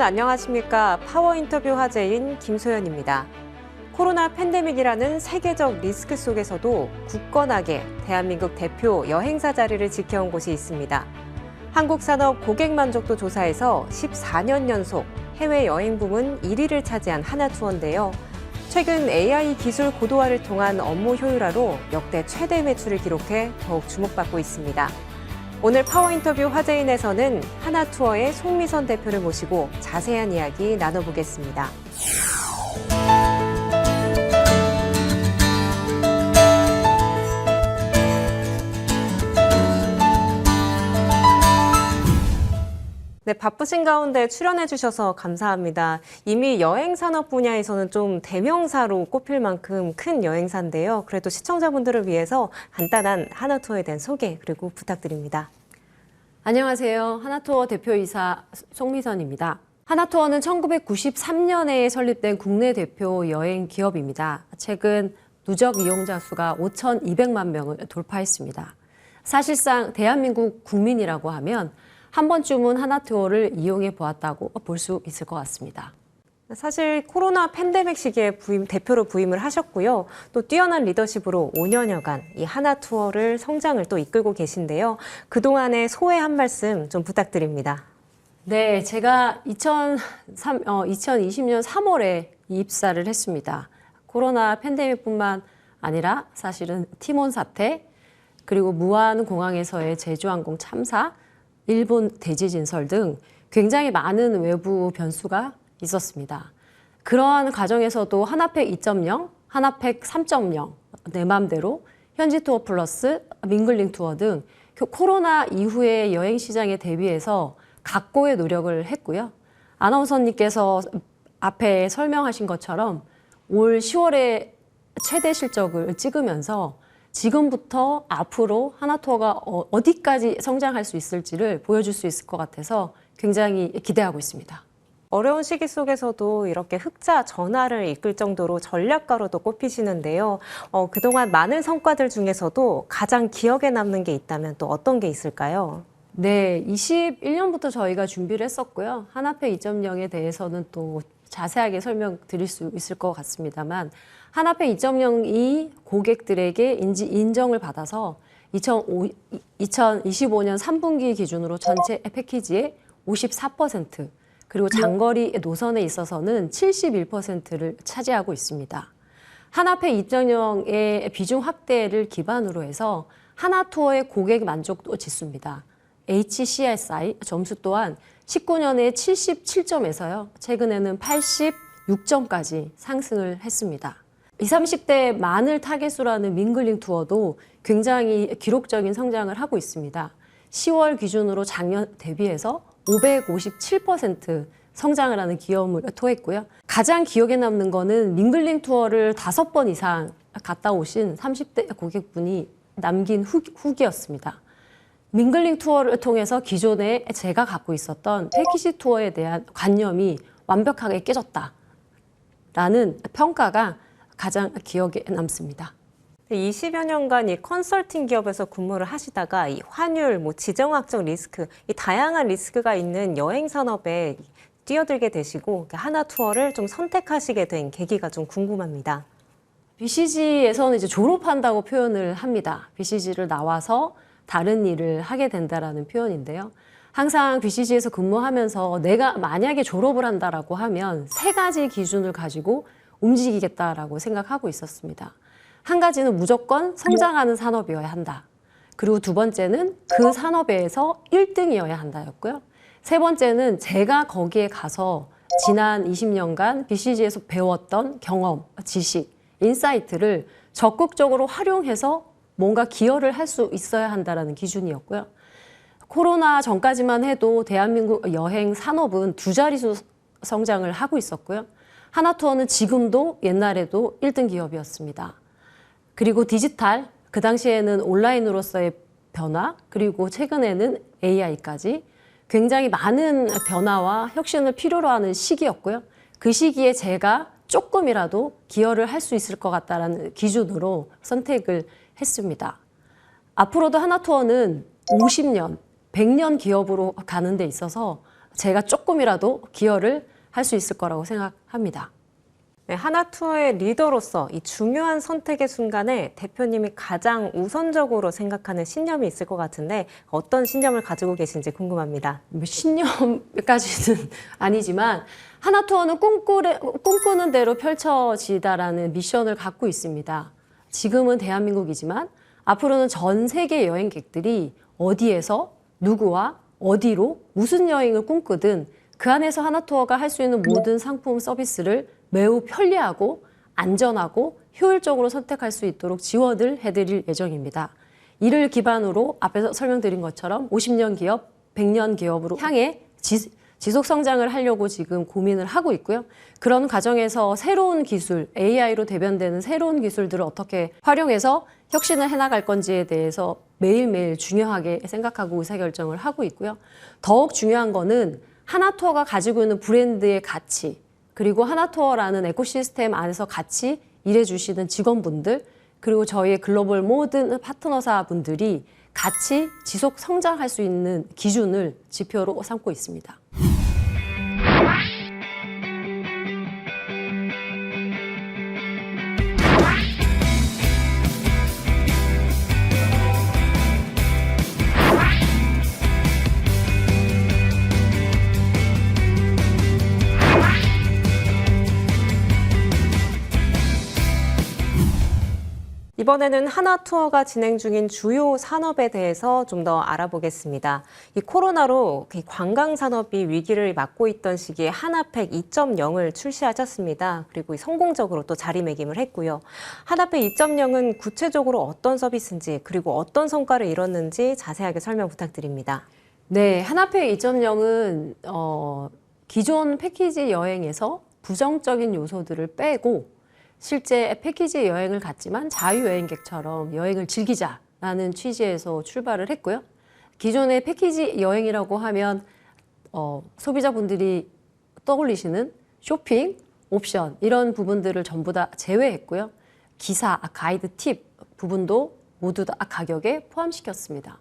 여러분 안녕하십니까? 파워 인터뷰 화제인 김소연입니다. 코로나 팬데믹이라는 세계적 리스크 속에서도 굳건하게 대한민국 대표 여행사 자리를 지켜온 곳이 있습니다. 한국산업 고객 만족도 조사에서 14년 연속 해외 여행 부문 1위를 차지한 하나투어인데요. 최근 AI 기술 고도화를 통한 업무 효율화로 역대 최대 매출을 기록해 더욱 주목받고 있습니다. 오늘 파워 인터뷰 화제인에서는 하나투어의 송미선 대표를 모시고 자세한 이야기 나눠보겠습니다. 네, 바쁘신 가운데 출연해 주셔서 감사합니다. 이미 여행 산업 분야에서는 좀 대명사로 꼽힐 만큼 큰 여행사인데요. 그래도 시청자분들을 위해서 간단한 하나투어에 대한 소개 그리고 부탁드립니다. 안녕하세요. 하나투어 대표이사 송미선입니다. 하나투어는 1993년에 설립된 국내 대표 여행 기업입니다. 최근 누적 이용자 수가 5,200만 명을 돌파했습니다. 사실상 대한민국 국민이라고 하면 한 번쯤은 하나투어를 이용해 보았다고 볼 수 있을 것 같습니다. 사실 코로나 팬데믹 시기에 대표로 부임을 하셨고요. 또 뛰어난 리더십으로 5년여간 이 하나투어를 성장을 또 이끌고 계신데요. 그동안의 소회 한 말씀 좀 부탁드립니다. 네, 제가 2020년 3월에 입사를 했습니다. 코로나 팬데믹뿐만 아니라 사실은 티몬 사태, 그리고 무안공항에서의 제주항공 참사, 일본 대지진설 등 굉장히 많은 외부 변수가 있었습니다. 그러한 과정에서도 하나팩 2.0, 하나팩 3.0, 내 맘대로, 현지 투어 플러스, 밍글링 투어 등 코로나 이후의 여행 시장에 대비해서 각고의 노력을 했고요. 아나운서님께서 앞에 설명하신 것처럼 올 10월에 최대 실적을 찍으면서 지금부터 앞으로 하나투어가 어디까지 성장할 수 있을지를 보여줄 수 있을 것 같아서 굉장히 기대하고 있습니다. 어려운 시기 속에서도 이렇게 흑자 전환을 이끌 정도로 전략가로도 꼽히시는데요. 그동안 많은 성과들 중에서도 가장 기억에 남는 게 있다면 또 어떤 게 있을까요? 네, 21년부터 저희가 준비를 했었고요. 하나팩 2.0에 대해서는 또 자세하게 설명드릴 수 있을 것 같습니다만 하나팩 2.0이 고객들에게 인정을 받아서 2025년 3분기 기준으로 전체 패키지의 54%, 그리고 장거리 노선에 있어서는 71%를 차지하고 있습니다. 하나팩 2.0의 비중 확대를 기반으로 해서 하나투어의 고객 만족도 지수입니다. HCSI 점수 또한 19년에 77점에서요. 최근에는 86점까지 상승을 했습니다. 20, 30대 만을 타겟으로 밍글링 투어도 굉장히 기록적인 성장을 하고 있습니다. 10월 기준으로 작년 대비해서 557% 성장을 하는 기염을 토했고요. 가장 기억에 남는 거는 밍글링 투어를 5번 이상 갔다 오신 30대 고객분이 남긴 후기였습니다. 밍글링 투어를 통해서 기존에 제가 갖고 있었던 패키지 투어에 대한 관념이 완벽하게 깨졌다라는 평가가 가장 기억에 남습니다. 20여 년간 이 컨설팅 기업에서 근무를 하시다가 이 환율, 지정학적 리스크, 이 다양한 리스크가 있는 여행 산업에 뛰어들게 되시고 하나투어를 좀 선택하시게 된 계기가 좀 궁금합니다. BCG에서는 이제 졸업한다고 표현을 합니다. BCG를 나와서 다른 일을 하게 된다라는 표현인데요. 항상 BCG에서 근무하면서 내가 만약에 졸업을 한다라고 하면 3가지 기준을 가지고 움직이겠다라고 생각하고 있었습니다. 한 가지는 무조건 성장하는 산업이어야 한다. 그리고 2번째는 그 산업에서 1등이어야 한다였고요. 3번째는 제가 거기에 가서 지난 20년간 BCG에서 배웠던 경험, 지식, 인사이트를 적극적으로 활용해서 뭔가 기여를 할 수 있어야 한다는 기준이었고요. 코로나 전까지만 해도 대한민국 여행 산업은 2자릿수 성장을 하고 있었고요. 하나투어는 지금도 옛날에도 1등 기업이었습니다. 그리고 디지털, 그 당시에는 온라인으로서의 변화, 그리고 최근에는 AI까지 굉장히 많은 변화와 혁신을 필요로 하는 시기였고요. 그 시기에 제가 조금이라도 기여를 할 수 있을 것 같다는 기준으로 선택을 했습니다. 앞으로도 하나투어는 50년, 100년 기업으로 가는 데 있어서 제가 조금이라도 기여를 할 수 있을 거라고 생각합니다. 네, 하나투어의 리더로서 이 중요한 선택의 순간에 대표님이 가장 우선적으로 생각하는 신념이 있을 것 같은데 어떤 신념을 가지고 계신지 궁금합니다. 뭐 신념까지는 아니지만 하나투어는 꿈꾸는 대로 펼쳐지다라는 미션을 갖고 있습니다. 지금은 대한민국이지만 앞으로는 전 세계 여행객들이 어디에서 누구와 어디로 무슨 여행을 꿈꾸든 그 안에서 하나투어가 할 수 있는 모든 상품 서비스를 매우 편리하고 안전하고 효율적으로 선택할 수 있도록 지원을 해드릴 예정입니다. 이를 기반으로 앞에서 설명드린 것처럼 50년 기업, 100년 기업으로 향해 지속 성장을 하려고 지금 고민을 하고 있고요. 그런 과정에서 새로운 기술, AI로 대변되는 새로운 기술들을 어떻게 활용해서 혁신을 해나갈 건지에 대해서 매일매일 중요하게 생각하고 의사결정을 하고 있고요. 더욱 중요한 거는 하나투어가 가지고 있는 브랜드의 가치, 그리고 하나투어라는 에코시스템 안에서 같이 일해주시는 직원분들, 그리고 저희의 글로벌 모든 파트너사 분들이 같이 지속 성장할 수 있는 기준을 지표로 삼고 있습니다. 이번에는 하나투어가 진행 중인 주요 산업에 대해서 좀 더 알아보겠습니다. 이 코로나로 관광 산업이 위기를 맞고 있던 시기에 하나팩 2.0을 출시하셨습니다. 그리고 성공적으로 또 자리매김을 했고요. 하나팩 2.0은 구체적으로 어떤 서비스인지 그리고 어떤 성과를 이뤘는지 자세하게 설명 부탁드립니다. 네, 하나팩 2.0은 기존 패키지 여행에서 부정적인 요소들을 빼고 실제 패키지 여행을 갔지만 자유여행객처럼 여행을 즐기자라는 취지에서 출발을 했고요. 기존의 패키지 여행이라고 하면 소비자분들이 떠올리시는 쇼핑, 옵션 이런 부분들을 전부 다 제외했고요. 기사, 가이드 팁 부분도 모두 다 가격에 포함시켰습니다.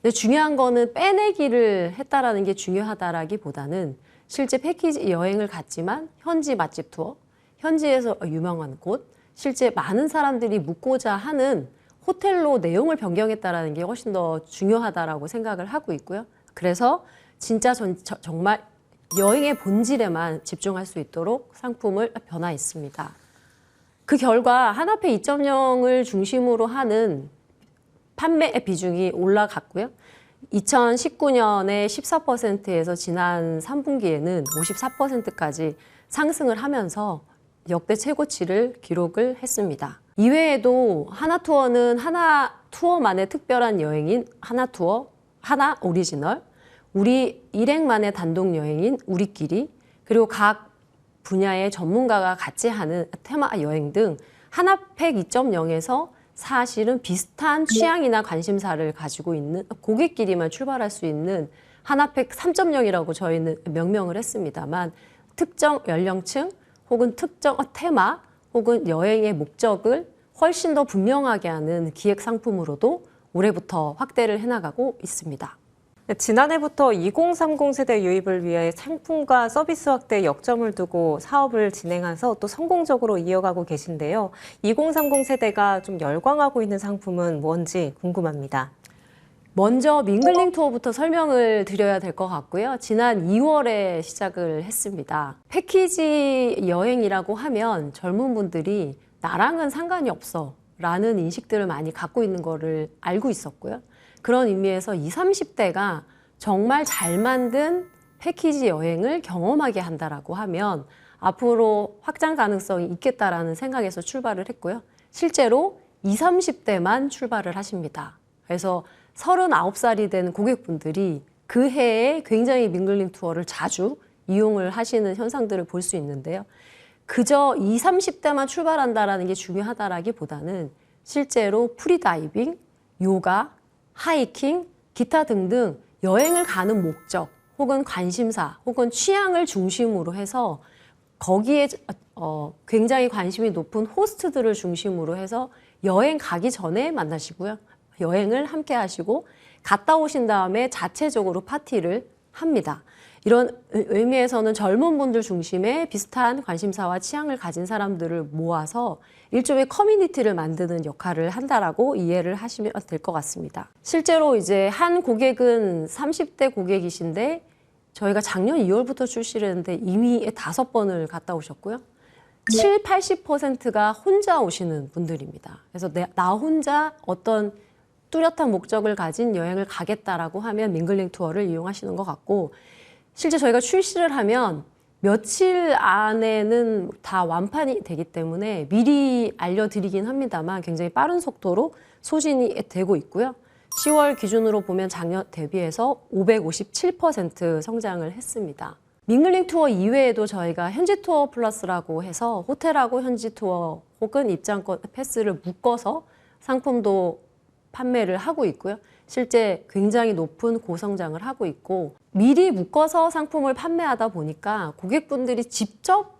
근데 중요한 거는 빼내기를 했다라는 게 중요하다라기보다는 실제 패키지 여행을 갔지만 현지 맛집 투어, 현지에서 유명한 곳, 실제 많은 사람들이 묵고자 하는 호텔로 내용을 변경했다라는 게 훨씬 더 중요하다라고 생각을 하고 있고요. 그래서 진짜 정말 여행의 본질에만 집중할 수 있도록 상품을 변화했습니다. 그 결과 하나팩 2.0을 중심으로 하는 판매 비중이 올라갔고요. 2019년에 14%에서 지난 3분기에는 54%까지 상승을 하면서 역대 최고치를 기록을 했습니다. 이외에도 하나투어는 하나투어만의 특별한 여행인 하나투어, 하나 오리지널, 우리 일행만의 단독 여행인 우리끼리, 그리고 각 분야의 전문가가 같이 하는 테마 여행 등 하나팩 2.0에서 사실은 비슷한 취향이나 관심사를 가지고 있는 고객끼리만 출발할 수 있는 하나팩 3.0이라고 저희는 명명을 했습니다만 특정 연령층 혹은 특정 테마 혹은 여행의 목적을 훨씬 더 분명하게 하는 기획 상품으로도 올해부터 확대를 해나가고 있습니다. 지난해부터 2030 세대 유입을 위해 상품과 서비스 확대에 역점을 두고 사업을 진행해서 또 성공적으로 이어가고 계신데요. 2030 세대가 좀 열광하고 있는 상품은 뭔지 궁금합니다. 먼저 밍글링 투어부터 설명을 드려야 될 것 같고요. 지난 2월에 시작을 했습니다. 패키지 여행이라고 하면 젊은 분들이 나랑은 상관이 없어 라는 인식들을 많이 갖고 있는 거를 알고 있었고요. 그런 의미에서 20, 30대가 정말 잘 만든 패키지 여행을 경험하게 한다라고 하면 앞으로 확장 가능성이 있겠다라는 생각에서 출발을 했고요. 실제로 20, 30대만 출발을 하십니다. 그래서 39살이 된 고객분들이 그 해에 굉장히 밍글링 투어를 자주 이용을 하시는 현상들을 볼 수 있는데요. 그저 20, 30대만 출발한다라는 게 중요하다라기보다는 실제로 프리다이빙, 요가, 하이킹, 기타 등등 여행을 가는 목적 혹은 관심사 혹은 취향을 중심으로 해서 거기에 굉장히 관심이 높은 호스트들을 중심으로 해서 여행 가기 전에 만나시고요. 여행을 함께 하시고 갔다 오신 다음에 자체적으로 파티를 합니다. 이런 의미에서는 젊은 분들 중심의 비슷한 관심사와 취향을 가진 사람들을 모아서 일종의 커뮤니티를 만드는 역할을 한다라고 이해를 하시면 될 것 같습니다. 실제로 이제 한 고객은 30대 고객이신데 저희가 작년 2월부터 출시를 했는데 이미 5번을 갔다 오셨고요. 80%가 혼자 오시는 분들입니다. 그래서 나 혼자 어떤 뚜렷한 목적을 가진 여행을 가겠다라고 하면 밍글링 투어를 이용하시는 것 같고, 실제 저희가 출시를 하면 며칠 안에는 다 완판이 되기 때문에 미리 알려드리긴 합니다만 굉장히 빠른 속도로 소진이 되고 있고요. 10월 기준으로 보면 작년 대비해서 557% 성장을 했습니다. 밍글링 투어 이외에도 저희가 현지 투어 플러스라고 해서 호텔하고 현지 투어 혹은 입장권 패스를 묶어서 상품도 판매를 하고 있고요. 실제 굉장히 높은 고성장을 하고 있고, 미리 묶어서 상품을 판매하다 보니까 고객분들이 직접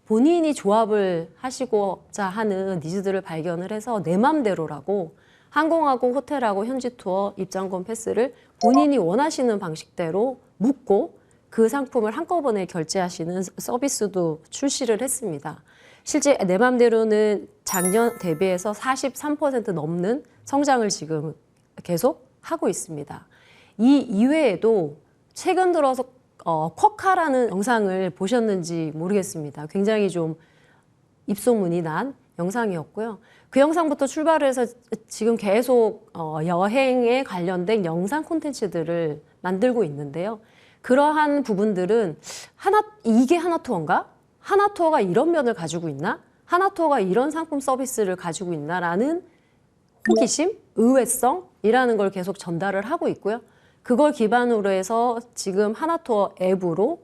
본인이 조합을 하시고자 하는 니즈들을 발견을 해서 내 맘대로라고 항공하고 호텔하고 현지 투어 입장권 패스를 본인이 원하시는 방식대로 묶고 그 상품을 한꺼번에 결제하시는 서비스도 출시를 했습니다. 실제 내 맘대로는 작년 대비해서 43% 넘는 성장을 지금 계속 하고 있습니다. 이 이외에도 최근 들어서 쿼카라는 영상을 보셨는지 모르겠습니다. 굉장히 좀 입소문이 난 영상이었고요. 그 영상부터 출발을 해서 지금 계속 여행에 관련된 영상 콘텐츠들을 만들고 있는데요. 그러한 부분들은 이게 하나투어인가? 하나투어가 이런 면을 가지고 있나? 하나투어가 이런 상품 서비스를 가지고 있나라는 호기심, 의외성이라는 걸 계속 전달을 하고 있고요. 그걸 기반으로 해서 지금 하나투어 앱으로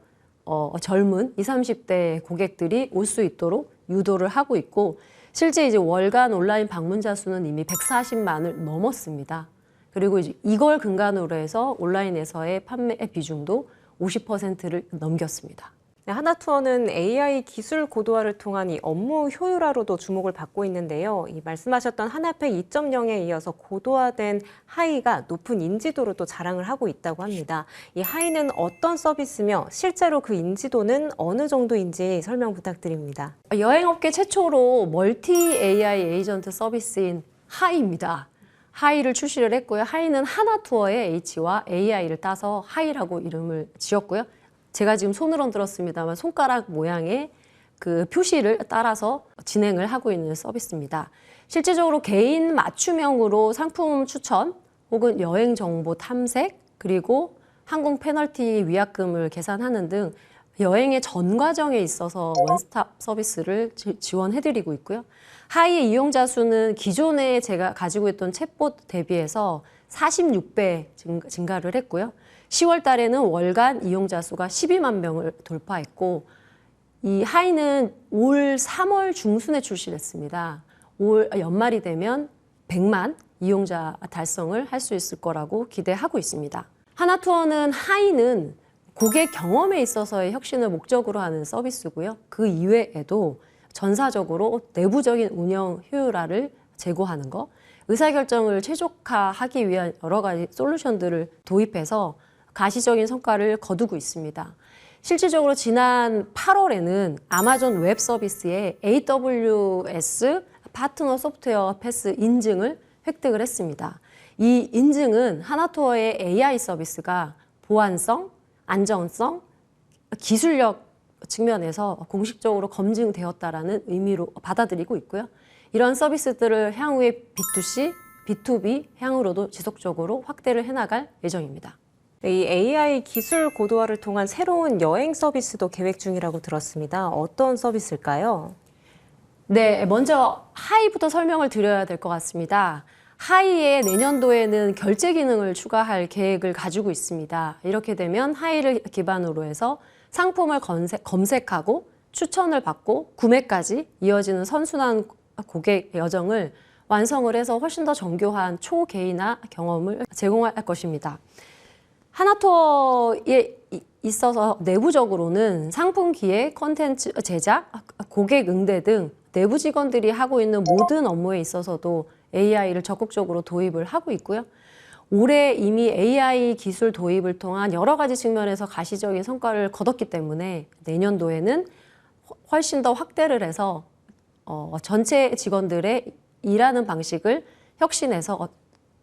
젊은 20, 30대 고객들이 올 수 있도록 유도를 하고 있고, 실제 이제 월간 온라인 방문자 수는 이미 140만을 넘었습니다. 그리고 이제 이걸 근간으로 해서 온라인에서의 판매 비중도 50%를 넘겼습니다. 하나투어는 AI 기술 고도화를 통한 이 업무 효율화로도 주목을 받고 있는데요. 이 말씀하셨던 하나팩 2.0에 이어서 고도화된 하이가 높은 인지도로 또 자랑을 하고 있다고 합니다. 이 하이는 어떤 서비스며 실제로 그 인지도는 어느 정도인지 설명 부탁드립니다. 여행업계 최초로 멀티 AI 에이전트 서비스인 하이입니다. 하이를 출시를 했고요. 하이는 하나투어의 H와 AI를 따서 하이라고 이름을 지었고요. 제가 지금 손을 흔들었습니다만 손가락 모양의 그 표시를 따라서 진행을 하고 있는 서비스입니다. 실질적으로 개인 맞춤형으로 상품 추천 혹은 여행 정보 탐색, 그리고 항공 페널티 위약금을 계산하는 등 여행의 전 과정에 있어서 원스톱 서비스를 지원해드리고 있고요. 하이의 이용자 수는 기존에 제가 가지고 있던 챗봇 대비해서 46배 증가를 했고요. 10월 달에는 월간 이용자 수가 12만 명을 돌파했고, 이 하이는 올 3월 중순에 출시를 했습니다. 올 연말이 되면 100만 이용자 달성을 할 수 있을 거라고 기대하고 있습니다. 하나투어는 하이는 고객 경험에 있어서의 혁신을 목적으로 하는 서비스고요. 그 이외에도 전사적으로 내부적인 운영 효율화를 제고하는 것, 의사결정을 최적화하기 위한 여러 가지 솔루션들을 도입해서 가시적인 성과를 거두고 있습니다. 실질적으로 지난 8월에는 아마존 웹 서비스의 AWS 파트너 소프트웨어 패스 인증을 획득을 했습니다. 이 인증은 하나투어의 AI 서비스가 보안성, 안전성, 기술력 측면에서 공식적으로 검증되었다라는 의미로 받아들이고 있고요. 이런 서비스들을 향후에 B2C, B2B 향으로도 지속적으로 확대를 해나갈 예정입니다. 이 AI 기술 고도화를 통한 새로운 여행 서비스도 계획 중이라고 들었습니다. 어떤 서비스일까요? 네, 먼저 하이부터 설명을 드려야 될 것 같습니다. 하이의 내년도에는 결제 기능을 추가할 계획을 가지고 있습니다. 이렇게 되면 하이를 기반으로 해서 상품을 검색하고 추천을 받고 구매까지 이어지는 선순환 고객 여정을 완성을 해서 훨씬 더 정교한 초개인화 경험을 제공할 것입니다. 하나투어에 있어서 내부적으로는 상품 기획, 콘텐츠 제작, 고객 응대 등 내부 직원들이 하고 있는 모든 업무에 있어서도 AI를 적극적으로 도입을 하고 있고요. 올해 이미 AI 기술 도입을 통한 여러 가지 측면에서 가시적인 성과를 거뒀기 때문에 내년도에는 훨씬 더 확대를 해서 전체 직원들의 일하는 방식을 혁신해서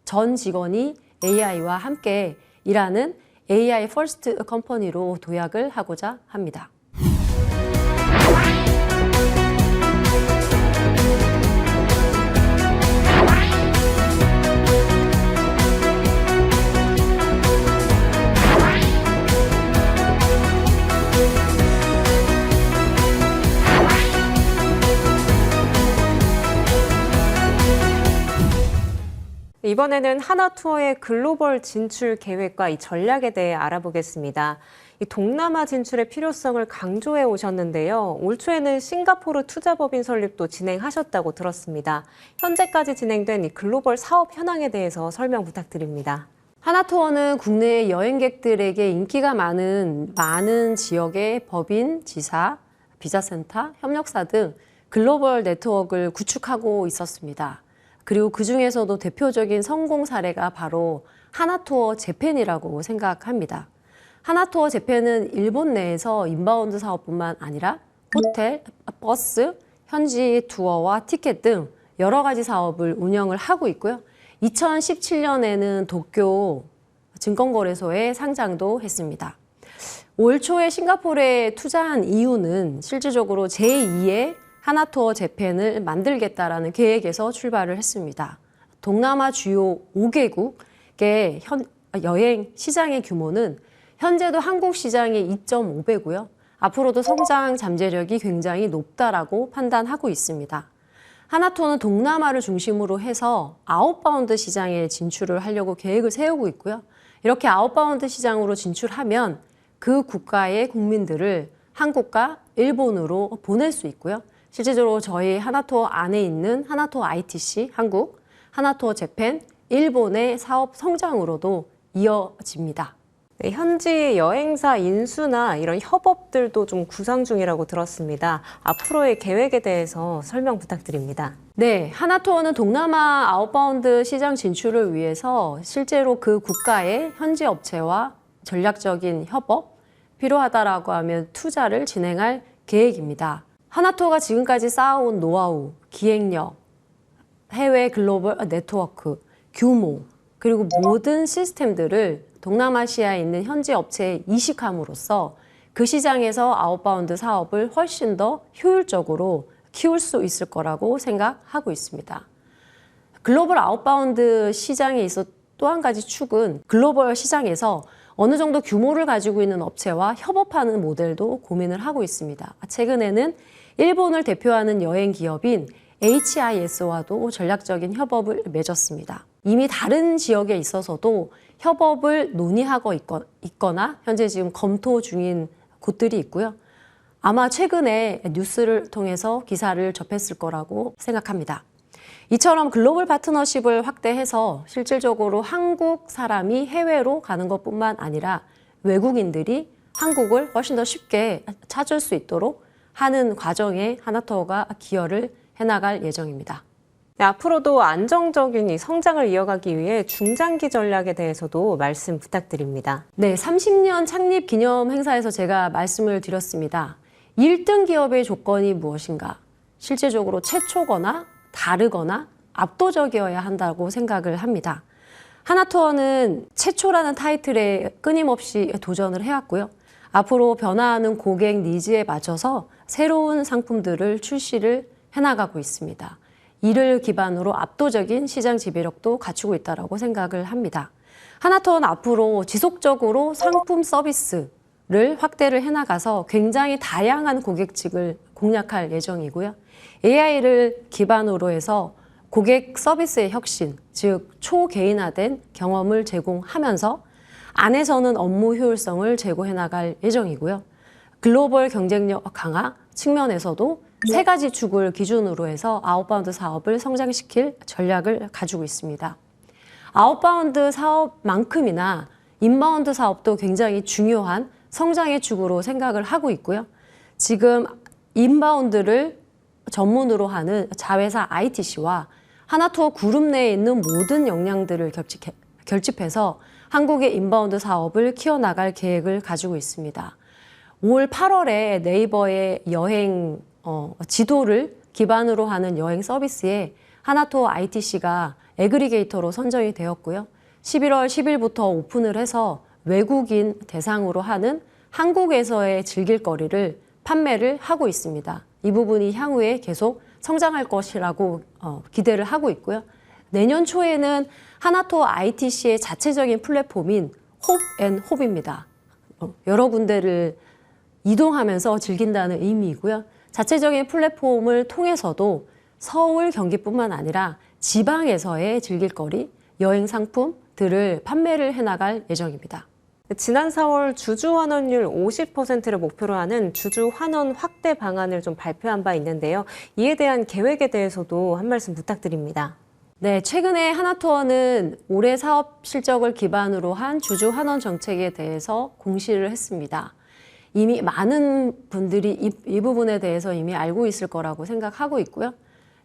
전 직원이 AI와 함께 일하는 AI 퍼스트 컴퍼니로 도약을 하고자 합니다. 이번에는 하나투어의 글로벌 진출 계획과 이 전략에 대해 알아보겠습니다. 이 동남아 진출의 필요성을 강조해 오셨는데요. 올 초에는 싱가포르 투자법인 설립도 진행하셨다고 들었습니다. 현재까지 진행된 이 글로벌 사업 현황에 대해서 설명 부탁드립니다. 하나투어는 국내 여행객들에게 인기가 많은 지역의 법인, 지사, 비자센터, 협력사 등 글로벌 네트워크를 구축하고 있었습니다. 그리고 그 중에서도 대표적인 성공 사례가 바로 하나투어 재팬이라고 생각합니다. 하나투어 재팬은 일본 내에서 인바운드 사업뿐만 아니라 호텔, 버스, 현지 투어와 티켓 등 여러 가지 사업을 운영을 하고 있고요. 2017년에는 도쿄 증권거래소에 상장도 했습니다. 올 초에 싱가포르에 투자한 이유는 실질적으로 제2의 하나투어 재팬을 만들겠다라는 계획에서 출발을 했습니다. 동남아 주요 5개국의 여행 시장의 규모는 현재도 한국 시장의 2.5배고요. 앞으로도 성장 잠재력이 굉장히 높다라고 판단하고 있습니다. 하나투어는 동남아를 중심으로 해서 아웃바운드 시장에 진출을 하려고 계획을 세우고 있고요. 이렇게 아웃바운드 시장으로 진출하면 그 국가의 국민들을 한국과 일본으로 보낼 수 있고요. 실제적으로 저희 하나투어 안에 있는 하나투어 ITC 한국, 하나투어 재팬, 일본의 사업 성장으로도 이어집니다. 네, 현지 여행사 인수나 이런 협업들도 좀 구상 중이라고 들었습니다. 앞으로의 계획에 대해서 설명 부탁드립니다. 네, 하나투어는 동남아 아웃바운드 시장 진출을 위해서 실제로 그 국가의 현지 업체와 전략적인 협업 필요하다라고 하면 투자를 진행할 계획입니다. 하나투어가 지금까지 쌓아온 노하우, 기획력, 해외 글로벌 네트워크, 규모, 그리고 모든 시스템들을 동남아시아에 있는 현지 업체에 이식함으로써 그 시장에서 아웃바운드 사업을 훨씬 더 효율적으로 키울 수 있을 거라고 생각하고 있습니다. 글로벌 아웃바운드 시장에 있어 또 한 가지 축은 글로벌 시장에서 어느 정도 규모를 가지고 있는 업체와 협업하는 모델도 고민을 하고 있습니다. 최근에는 일본을 대표하는 여행 기업인 HIS와도 전략적인 협업을 맺었습니다. 이미 다른 지역에 있어서도 협업을 논의하고 있거나 현재 지금 검토 중인 곳들이 있고요. 아마 최근에 뉴스를 통해서 기사를 접했을 거라고 생각합니다. 이처럼 글로벌 파트너십을 확대해서 실질적으로 한국 사람이 해외로 가는 것뿐만 아니라 외국인들이 한국을 훨씬 더 쉽게 찾을 수 있도록 하는 과정에 하나투어가 기여를 해나갈 예정입니다. 네, 앞으로도 안정적인 이 성장을 이어가기 위해 중장기 전략에 대해서도 말씀 부탁드립니다. 네, 30년 창립 기념 행사에서 제가 말씀을 드렸습니다. 1등 기업의 조건이 무엇인가? 실제적으로 최초거나 다르거나 압도적이어야 한다고 생각을 합니다. 하나투어는 최초라는 타이틀에 끊임없이 도전을 해왔고요. 앞으로 변화하는 고객 니즈에 맞춰서 새로운 상품들을 출시를 해나가고 있습니다. 이를 기반으로 압도적인 시장 지배력도 갖추고 있다고 생각을 합니다. 하나투어는 앞으로 지속적으로 상품 서비스를 확대를 해나가서 굉장히 다양한 고객층을 공략할 예정이고요. AI를 기반으로 해서 고객 서비스의 혁신, 즉 초개인화된 경험을 제공하면서 안에서는 업무 효율성을 제고해 나갈 예정이고요. 글로벌 경쟁력 강화 측면에서도 세 가지 축을 기준으로 해서 아웃바운드 사업을 성장시킬 전략을 가지고 있습니다. 아웃바운드 사업만큼이나 인바운드 사업도 굉장히 중요한 성장의 축으로 생각을 하고 있고요. 지금 인바운드를 전문으로 하는 자회사 ITC와 하나투어 그룹 내에 있는 모든 역량들을 결집해서 한국의 인바운드 사업을 키워나갈 계획을 가지고 있습니다. 올 8월에 네이버의 여행 지도를 기반으로 하는 여행 서비스에 하나투어 ITC가 애그리게이터로 선정이 되었고요. 11월 10일부터 오픈을 해서 외국인 대상으로 하는 한국에서의 즐길거리를 판매를 하고 있습니다. 이 부분이 향후에 계속 성장할 것이라고 기대를 하고 있고요. 내년 초에는 하나투어 ITC의 자체적인 플랫폼인 홉앤홉입니다. 여러 군데를 이동하면서 즐긴다는 의미이고요. 자체적인 플랫폼을 통해서도 서울, 경기뿐만 아니라 지방에서의 즐길거리, 여행 상품들을 판매를 해나갈 예정입니다. 지난 4월 주주 환원율 50%를 목표로 하는 주주 환원 확대 방안을 좀 발표한 바 있는데요. 이에 대한 계획에 대해서도 한 말씀 부탁드립니다. 네, 최근에 하나투어는 올해 사업 실적을 기반으로 한 주주 환원 정책에 대해서 공시를 했습니다. 이미 많은 분들이 이 부분에 대해서 이미 알고 있을 거라고 생각하고 있고요.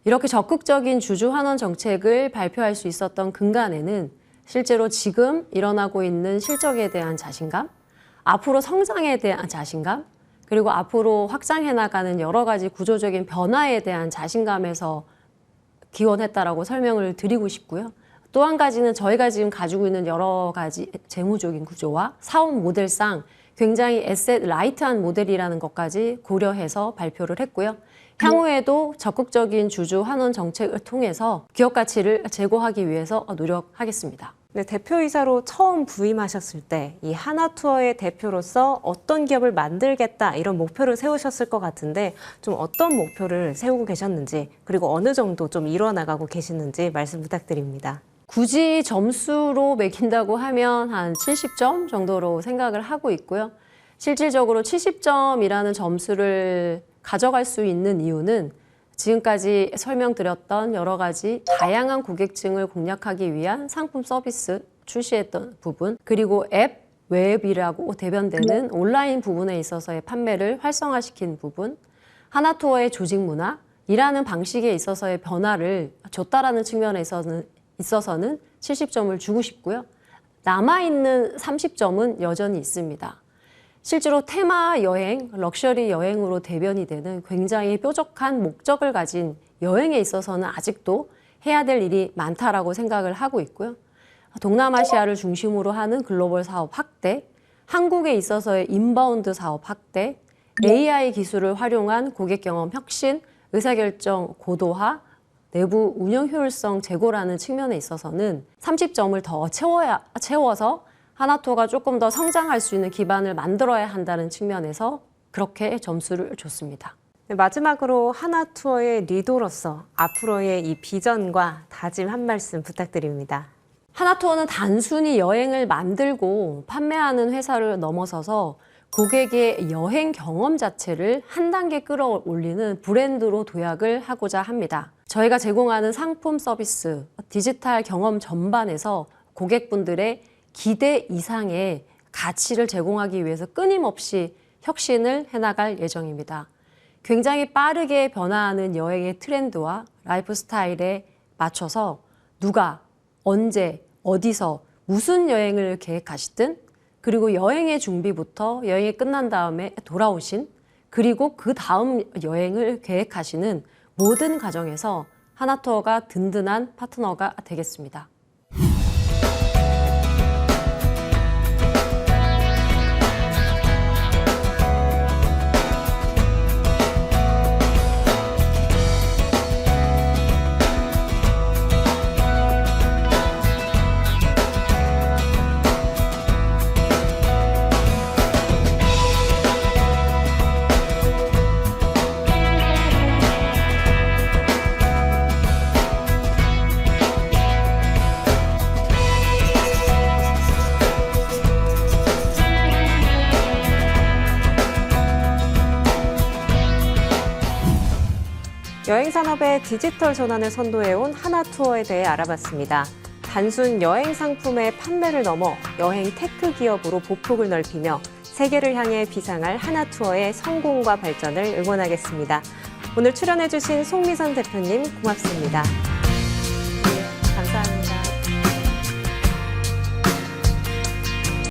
이렇게 적극적인 주주 환원 정책을 발표할 수 있었던 근간에는 실제로 지금 일어나고 있는 실적에 대한 자신감, 앞으로 성장에 대한 자신감, 그리고 앞으로 확장해 나가는 여러 가지 구조적인 변화에 대한 자신감에서 기원했다라고 설명을 드리고 싶고요. 또 한 가지는 저희가 지금 가지고 있는 여러 가지 재무적인 구조와 사업 모델상 굉장히 에셋 라이트한 모델이라는 것까지 고려해서 발표를 했고요. 향후에도 적극적인 주주 환원 정책을 통해서 기업 가치를 제고하기 위해서 노력하겠습니다. 네, 대표이사로 처음 부임하셨을 때 이 하나투어의 대표로서 어떤 기업을 만들겠다 이런 목표를 세우셨을 것 같은데 좀 어떤 목표를 세우고 계셨는지 그리고 어느 정도 좀 이뤄나가고 계시는지 말씀 부탁드립니다. 굳이 점수로 매긴다고 하면 한 70점 정도로 생각을 하고 있고요. 실질적으로 70점이라는 점수를 가져갈 수 있는 이유는 지금까지 설명드렸던 여러 가지 다양한 고객층을 공략하기 위한 상품 서비스 출시했던 부분, 그리고 앱, 웹이라고 대변되는 온라인 부분에 있어서의 판매를 활성화시킨 부분, 하나투어의 조직 문화, 일하는 방식에 있어서의 변화를 줬다라는 측면에 있어서는 70점을 주고 싶고요. 남아있는 30점은 여전히 있습니다. 실제로 테마 여행, 럭셔리 여행으로 대변이 되는 굉장히 뾰족한 목적을 가진 여행에 있어서는 아직도 해야 될 일이 많다라고 생각을 하고 있고요. 동남아시아를 중심으로 하는 글로벌 사업 확대, 한국에 있어서의 인바운드 사업 확대, AI 기술을 활용한 고객 경험 혁신, 의사결정 고도화, 내부 운영 효율성 제고라는 측면에 있어서는 30점을 더 채워서 하나투어가 조금 더 성장할 수 있는 기반을 만들어야 한다는 측면에서 그렇게 점수를 줬습니다. 네, 마지막으로 하나투어의 리더로서 앞으로의 이 비전과 다짐 한 말씀 부탁드립니다. 하나투어는 단순히 여행을 만들고 판매하는 회사를 넘어서서 고객의 여행 경험 자체를 한 단계 끌어올리는 브랜드로 도약을 하고자 합니다. 저희가 제공하는 상품 서비스, 디지털 경험 전반에서 고객분들의 기대 이상의 가치를 제공하기 위해서 끊임없이 혁신을 해나갈 예정입니다. 굉장히 빠르게 변화하는 여행의 트렌드와 라이프 스타일에 맞춰서 누가, 언제, 어디서, 무슨 여행을 계획하시든 그리고 여행의 준비부터 여행이 끝난 다음에 돌아오신 그리고 그 다음 여행을 계획하시는 모든 과정에서 하나투어가 든든한 파트너가 되겠습니다. 여행산업의 디지털 전환을 선도해온 하나투어에 대해 알아봤습니다. 단순 여행 상품의 판매를 넘어 여행 테크 기업으로 보폭을 넓히며 세계를 향해 비상할 하나투어의 성공과 발전을 응원하겠습니다. 오늘 출연해주신 송미선 대표님 고맙습니다.